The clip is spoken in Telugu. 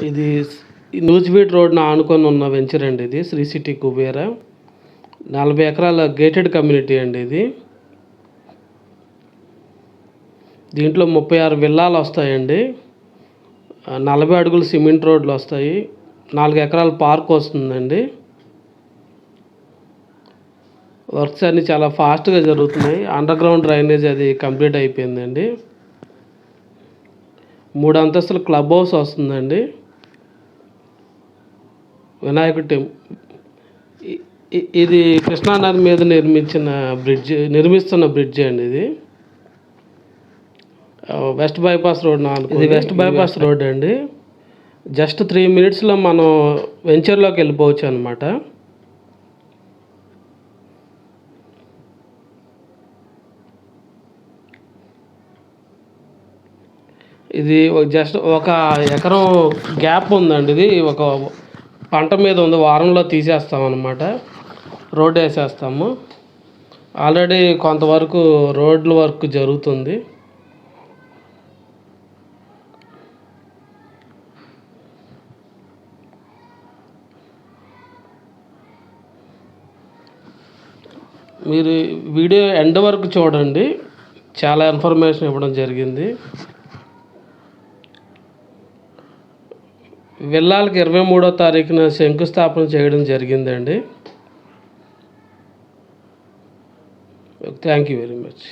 ఇది నూజివీడ్ రోడ్‌న ఆనుకొని ఉన్న వెంచర్ అండి ఇది. శ్రీ సిటీ కుబేర. 40 ఎకరాల గేటెడ్ కమ్యూనిటీ అండి ఇది. దీంట్లో 36 విల్లాలు వస్తాయండి. 40 అడుగుల సిమెంట్ రోడ్లు వస్తాయి. 4 ఎకరాల పార్క్ వస్తుందండి. వర్క్స్ అన్నీ చాలా ఫాస్ట్‌గా జరుగుతున్నాయి. అండర్ గ్రౌండ్ డ్రైనేజ్ అది కంప్లీట్ అయిపోయిందండి. 3 అంతస్తుల క్లబ్ హౌస్ వస్తుందండి. వినాయకుడి ఇది కృష్ణానది మీద నిర్మిస్తున్న బ్రిడ్జ్ అండి ఇది. వెస్ట్ బైపాస్ రోడ్ ఇది వెస్ట్ బైపాస్ రోడ్ అండి. జస్ట్ 3 మినిట్స్లో మనం వెంచర్లోకి వెళ్ళిపోవచ్చు అనమాట. ఇది జస్ట్ 1 ఎకరం గ్యాప్ ఉందండి. ఇది ఒక పంట మీద ఉంది. వారంలో తీసేస్తాం అనమాట. రోడ్ వేసేస్తాము. ఆల్రెడీ కొంతవరకు రోడ్ల వర్క్ జరుగుతుంది. మీరు వీడియో ఎండ్ వరకు చూడండి. చాలా ఇన్ఫర్మేషన్ ఇవ్వడం జరిగింది. విల్లాలకి 23వ తారీఖున శంకుస్థాపన చేయడం జరిగిందండి. Thank you very much.